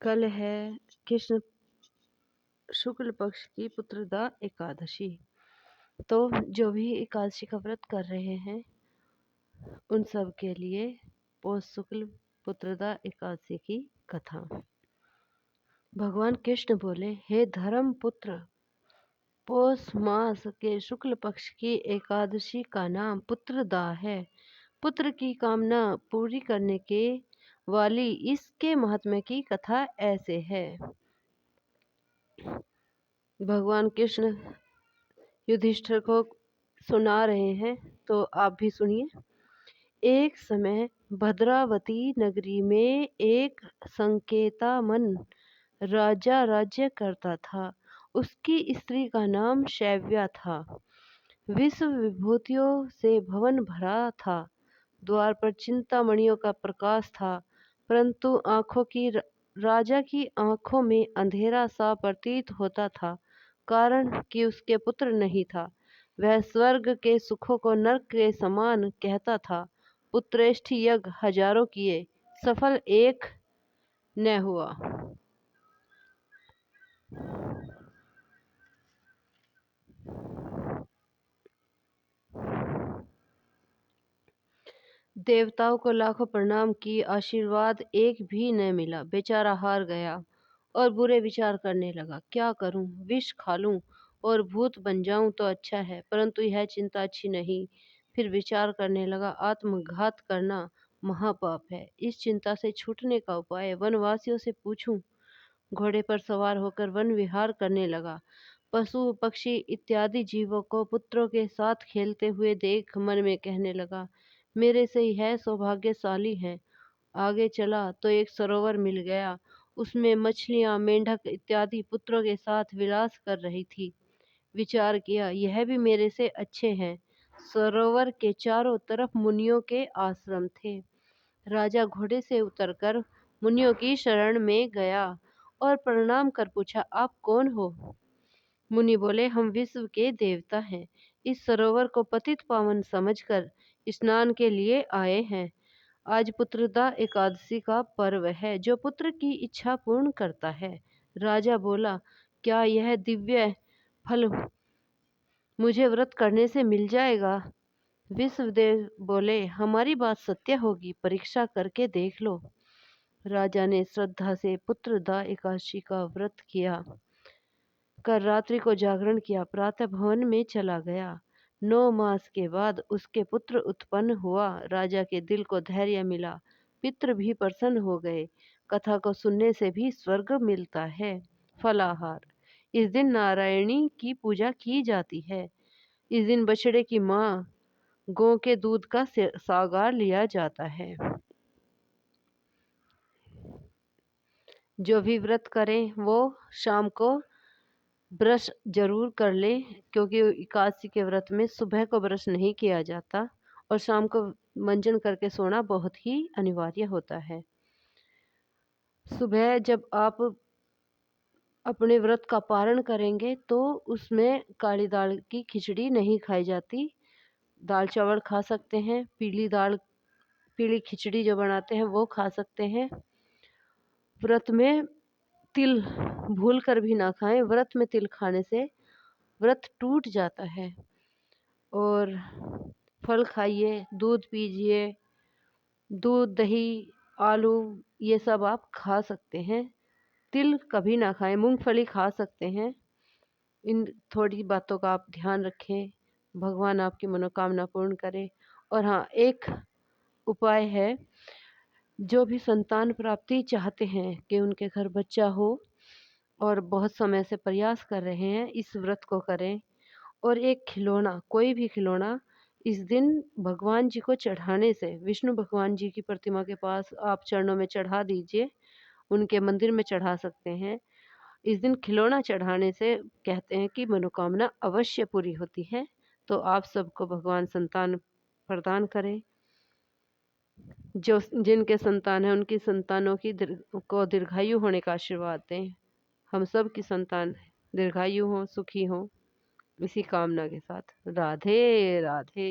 कल है कृष्ण शुक्ल पक्ष की पुत्रदा एकादशी। तो जो भी एकादशी का व्रत कर रहे हैं उन सब के लिए पौष शुक्ल पुत्रदा एकादशी की कथा। भगवान कृष्ण बोले, हे धर्म पुत्र, पौष मास के शुक्ल पक्ष की एकादशी का नाम पुत्रदा है। पुत्र की कामना पूरी करने के वाली इसके महात्म्य की कथा ऐसे है। भगवान कृष्ण युधिष्ठिर को सुना रहे हैं, तो आप भी सुनिए। एक समय भद्रावती नगरी में एक संकेतामन राजा राज्य करता था। उसकी स्त्री का नाम शैव्या था। विश्व विभूतियों से भवन भरा था। द्वार पर चिंतामणियों का प्रकाश था, परंतु राजा की आंखों में अंधेरा सा प्रतीत होता था, कारण कि उसके पुत्र नहीं था। वह स्वर्ग के सुखों को नरक के समान कहता था। पुत्रेष्ठ यज्ञ हजारों किए, सफल एक न हुआ। देवताओं को लाखों प्रणाम किए, आशीर्वाद एक भी न मिला। बेचारा हार गया और बुरे विचार करने लगा। क्या करूं? विष खा लूं और भूत बन जाऊं तो अच्छा है, परंतु यह चिंता अच्छी नहीं। फिर विचार करने लगा, आत्मघात करना महापाप है। इस चिंता से छूटने का उपाय वनवासियों से पूछूं। घोड़े पर सवार होकर वन विहार करने लगा। पशु पक्षी इत्यादि जीवों को पुत्रों के साथ खेलते हुए देख मन में कहने लगा, मेरे से यह सौभाग्यशाली है। आगे चला तो एक सरोवर मिल गया। उसमें मछलियां, मेंढक इत्यादि पुत्रों के साथ विलास कर रही थी। विचार किया, यह भी मेरे से अच्छे हैं। सरोवर के चारों तरफ मुनियों के आश्रम थे। राजा घोड़े से उतरकर मुनियों की शरण में गया और प्रणाम कर पूछा, आप कौन हो? मुनि बोले, हम विश्व के देवता हैं। इस सरोवर को पतित पावन समझकर स्नान के लिए आए हैं। आज पुत्रदा एकादशी का पर्व है, जो पुत्र की इच्छा पूर्ण करता है। राजा बोला, क्या यह दिव्य फल मुझे व्रत करने से मिल जाएगा? विश्वदेव बोले, हमारी बात सत्य होगी, परीक्षा करके देख लो। राजा ने श्रद्धा से पुत्रदा एकादशी का व्रत किया। कर रात्रि को जागरण किया, प्रातः भवन में चला गया। 9 मास के बाद उसके पुत्र उत्पन्न हुआ। राजा के दिल को धैर्य मिला, पितृ भी प्रसन्न हो गए। कथा को सुनने से भी स्वर्ग मिलता है। फलाहार, इस दिन नारायणी की पूजा की जाती है। इस दिन बछड़े की मां गौ के दूध का सागार लिया जाता है। जो भी व्रत करें वो शाम को ब्रश जरूर कर ले, क्योंकि एकादशी के व्रत में सुबह को ब्रश नहीं किया जाता और शाम को मंजन करके सोना बहुत ही अनिवार्य होता है। सुबह जब आप अपने व्रत का पारण करेंगे तो उसमें काली दाल की खिचड़ी नहीं खाई जाती। दाल चावल खा सकते हैं। पीली खिचड़ी जो बनाते हैं वो खा सकते हैं। व्रत में तिल भूल कर भी ना खाएं। व्रत में तिल खाने से व्रत टूट जाता है। और फल खाइए, दूध पीजिए, दूध, दही, आलू ये सब आप खा सकते हैं। तिल कभी ना खाएं। मूंगफली खा सकते हैं। इन थोड़ी बातों का आप ध्यान रखें। भगवान आपकी मनोकामना पूर्ण करे। और हाँ, एक उपाय है, जो भी संतान प्राप्ति चाहते हैं कि उनके घर बच्चा हो और बहुत समय से प्रयास कर रहे हैं, इस व्रत को करें। और एक खिलौना, कोई भी खिलौना इस दिन भगवान जी को चढ़ाने से, विष्णु भगवान जी की प्रतिमा के पास आप चरणों में चढ़ा दीजिए, उनके मंदिर में चढ़ा सकते हैं। इस दिन खिलौना चढ़ाने से कहते हैं कि मनोकामना अवश्य पूरी होती है। तो आप सबको भगवान संतान प्रदान करें। जो जिनके संतान है उनकी संतानों की को दीर्घायु होने का आशीर्वाद दें। हम सब की संतान दीर्घायु हो, सुखी हो, इसी कामना के साथ। राधे राधे।